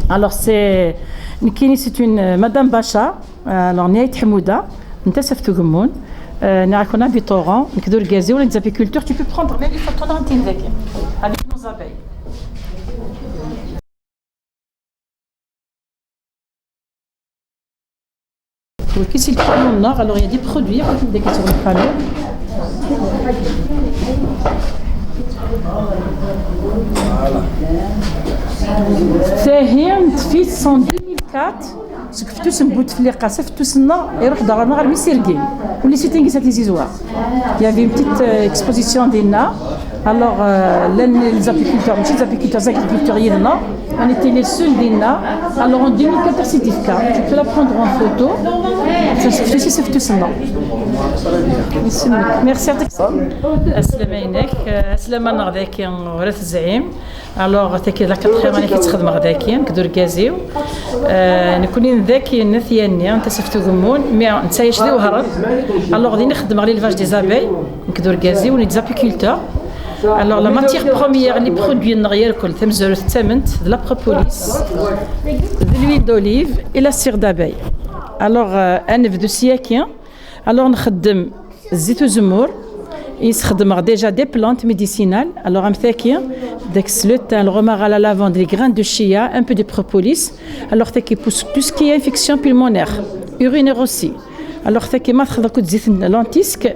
Alors c'est une Madame Bacha, alors Niaït Hamouda, Ntessef Tougomoun, on a des torrents, des gazés, des apiculteurs. Tu peux prendre même les photos d'antenne avec nos abeilles. Ici, le panneau nord, alors il y a des produits, des sur le panneau. ثاهي في 2004 سكفتوس نبوت في القاسه فتوسنا يروح دارنا غير ميسيركين ولي سيتي نقيسات لي زيزوار يا في بتيت اكسبوزيسيون ديالنا الوغ لي زابيكولتور ماشي زابيكولتور زاكولتور ديالنا on était les seuls ديالنا alors en 2014 certificat tu peux la prendre en photo ça سكفتوس سفتوسنا ميرسي السلام عليك السلام انا غداكي ورث الزعيم الوغ تاكي لا كاتخيم انا كيتخدم غداكي كدور كازيو نكونين ذاكي نثياني انت سفتو غمون مي نتايا شدي وهرب الوغ غادي نخدم على ليفاج دي زابي كدور كازيو ني زابيكولتور الوغ لا ماتيير بروميير لي برودوي نغير كل تمزر الثمنت د لا بروبوليس د لويل دوليف الى سير دابي الوغ انا في دو سياكين الوغ نخدم الزيت وزمور يستخدم déjà des plantes médicinales. Alors, un thékin, le thym, le romarin, la lavande, les graines de chia, un peu de propolis. Alors, qui pousse tout ce qui est infection pulmonaire, urinaire aussi. Alors, qui marche dans le lentisque,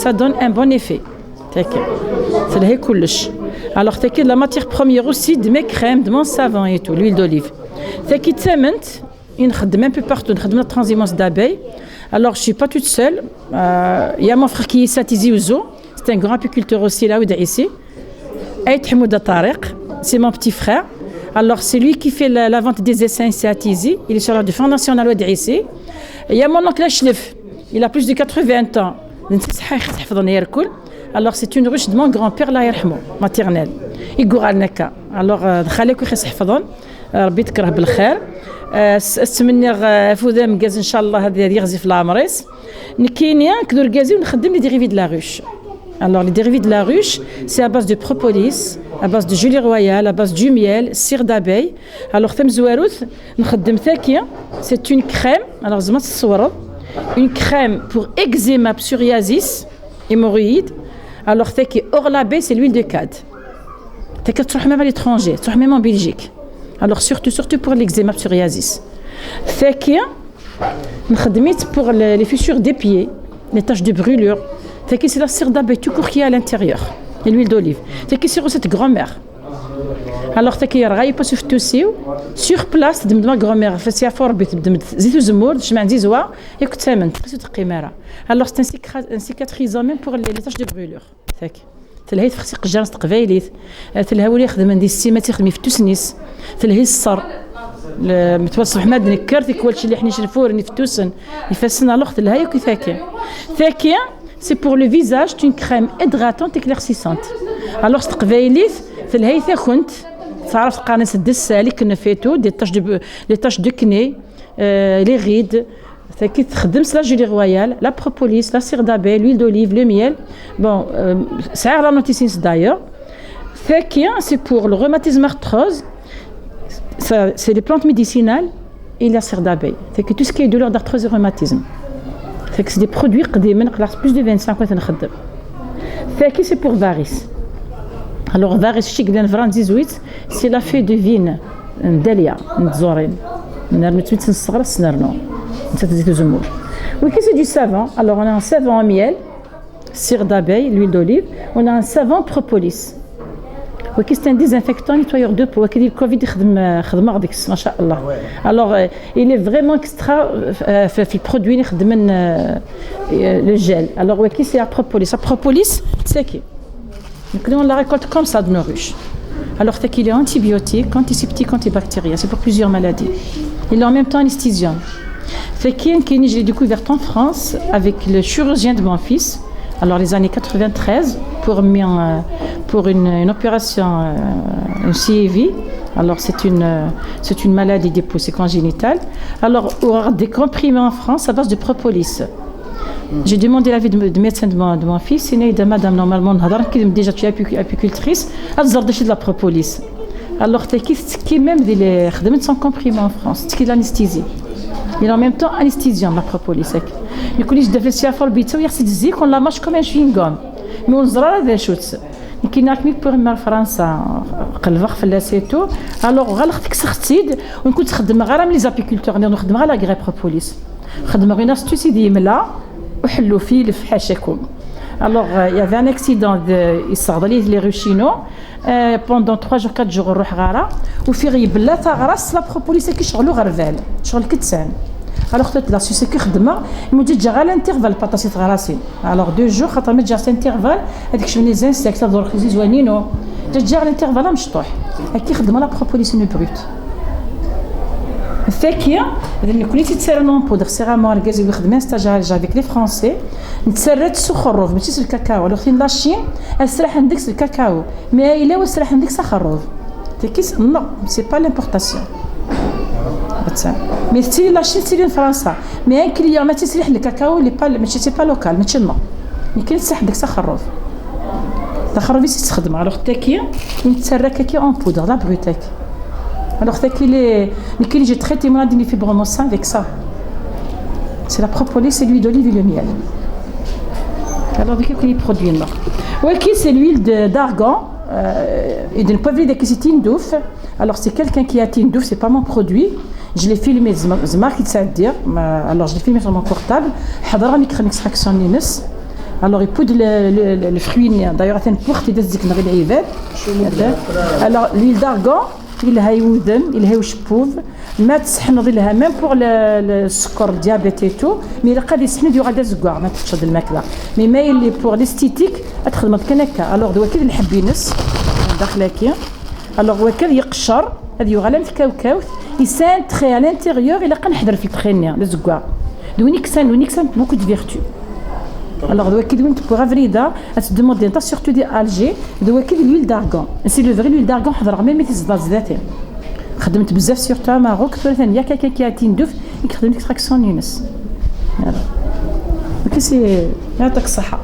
ça donne un bon effet. C'est le coulish. Alors, qui la matière première aussi de mes crèmes, de mon savon et tout, l'huile d'olive. Qui t'aiment, il y a un peu partout, il y a la transhumance d'abeilles. Alors, je ne suis pas toute seule. Il y a mon frère qui est Satizi Ouzo. C'est un grand apiculteur aussi là où il est ici. Aït Hamouda Tariq, c'est mon petit frère. Alors, c'est lui qui fait la vente des essences à Tizi. Il est sur la Défense nationale où il est ici. Il y a mon oncle Achlef. Il a plus de 80 ans. Alors, c'est une ruche de mon grand-père, là, maternelle. Il goural naka. Alors, Khalek Khasfadon, Rabbi تكره بالخير. استمنى فودام غاز ان شاء الله هذا يغزي في العمريس نكينيا كدور غازي ونخدم لي ديريفي د لا روش alors les dérivés de la ruche c'est à base de propolis à base de gelée royale à base du miel cire d'abeille alors ثم زواروث نخدم ثاكيه c'est une crème alors زعما تصوروا une crème pour eczéma psoriasis hémorroïdes alors ثاكي orlabé c'est l'huile de cad ثاكي تروح même à l'étranger تروح même en Belgique. Alors surtout pour l'eczéma psoriasis. Thakia, n'khadmit pour les fissures des pieds, les taches de brûlure. Thakia c'est la cire d'abeille tout court qui est à l'intérieur et l'huile d'olive. Thakia c'est recette grand-mère. Alors Thakia raï pas sur place de ma grand-mère fait à fort de zitou zemour je m'en dis wa يكتمن تقيسو تقيمره. Alors c'est un cicatrisant même pour les taches de brûlure. Thakia تلهي تخصي قجانس تقبايليت تلها ولي يخدم عندي السيمات يخدم في توسنيس تلهي الصر متوسط حماد نكرتي كلشي اللي حنيش الفورني في توسن يفسنا لوخ تلها يوكي ثاكيه سي بور لو فيزاج une crème hydratante éclaircissante alors تقبايليت تلهي كنت تعرف قانص الدسالي كنا فيتو دي تاش دو كني لي غيد qui تخدم la gelée royale, la propolis, la cire d'abeille, l'huile d'olive, le miel. Bon, ça a la notice d'ailleurs. C'est pour le rhumatisme arthrose. C'est des plantes médicinales et la cire d'abeille. C'est que tout ce qui est douleur d'arthrose et rhumatisme. C'est des produits qui plus de 25 ans. C'est pour varices. Alors varices chic bien vraiment 18, c'est la feuille de vigne, dahlia, nzorin. نرمت نصغر سنرنو نتا زيت الزمور وكي سي دو سافون alors on a un savon en miel cire d'abeille l'huile d'olive on a un savon propolis وكي c'est un désinfectant nettoyeur de peau وكي الكوفيد خدمه غديك ما شاء الله alors il est vraiment extra في البرودوي اللي خدم le gel alors وكي c'est à propolis تساكي نكونوا la récolte comme ça de nos ruches. Alors, il est antibiotique, antiseptique, antibactérien. C'est pour plusieurs maladies. Il est en même temps anesthésiant. Fait qu'il je l'ai découverte en France avec le chirurgien de mon fils. Alors, les années 93, pour une opération, une CIV. Alors, c'est une maladie des poussées congénitales. Alors, on a des comprimés en France à base de propolis. J'ai demandé l'avis de médecin de mon fils. Il m'a dit, madame, normalement, déjà tu es apicultrice, elle a de la propolis. الوغ تاكي تسكي ميم ديال خدمت سون كومبريمون فرونس تسكي لانستيزي il en même temps anesthésiant la propolis يقول لي جدا في السيافه البيتا ويغسل تزيك ولا ماش كوم شوينغوم مي ونزرا هذا شوت كاين راك مي بور فرنسا قلبخ فلاسيتو الوغ غلقتك سختيد ونكون تخدم غير ملي زابيكولتور نخدم غير لا غري بروبوليس خدم غير ناس توسي ديملا وحلوا فيه لفحاشكم الوغ يا في ان اكسيدون يصغد لي لي روشينو بوندون 3 جور 4 جور نروح غاره وفي غيب لا تاغراس لا بروبوليس كيشغلوا غرفال شغل كتسان الوغ تات لا سوسي كي خدمه مودي جا غير الانترفال باتاسيت غراسين الوغ 2 جور خاطر ما جا انترفال هذيك شويه لي زانسيكت دور خزي زوينينو جا الانترفال مشطوح كي خدمه لا بروبوليس نو بروت الثاكيه اذا كنتي تسير نون بودر سيرامون الكازي ويخدم ستاجار جافيك لي فرونسي نتسرات سخروف ماشي سل الكاكاو لو ختي لاشين السلاح عندك سل الكاكاو مي الا والسلاح عندك سخروف تكيس نو سي با لامبورطاسيون مي ستيلي لاشين ستيلي فرنسا مي ان كليون ما تسريح الكاكاو لي با ماشي سي با لوكال ماشي نو مي كاين السلاح عندك سخروف تخرفي تستخدم الوغ التاكيه نتسرا كاكي اون بودر لا بروتاك Alors, lequel j'ai traité moi d'une fibromyalgie avec ça. C'est la propolis, c'est l'huile d'olive et le miel. Alors, de quels produits là? Oui, c'est l'huile d'argan et d'une poivre d'acétine d'ouf. Alors, c'est quelqu'un qui a une d'ouf, c'est pas mon produit. Je l'ai filmé, Zmark, il sait dire. Alors, je l'ai filmé sur mon portable. Hadara micro extraction Nines. Alors, il poudre le fruit. D'ailleurs, il y a une porte qui est alors, l'huile d'argan. إلها يودم إلها وشبوب ما تسحنض لها ميم بوغ السكر ديابيتيتو مي الا قاد يسحنض يغادر زكاع ما تشد الماكله مي ما اللي بوغ ليستيتيك تخدم كان هكا الوغ دوا كي الحب ينس داخله كي الوغ وكذا يقشر هذه يغلى كاوكاو يسان تري على الانتيريور الا قنحضر في التخينيا لزكاع دوينيكسان بوكو دو فيرتو Alors, doit qu'il y ait pour avrida, à se demander surtout des Alger, doit qu'il y ait l'huile d'argan. C'est le vrai l'huile d'argan, on va même mettre des dates. خدمت بزاف surtout au Maroc, il y a quelqu'un qui a une douf, il خدمت extraction Younes. Voilà. Ok, c'est يعطيك الصحة.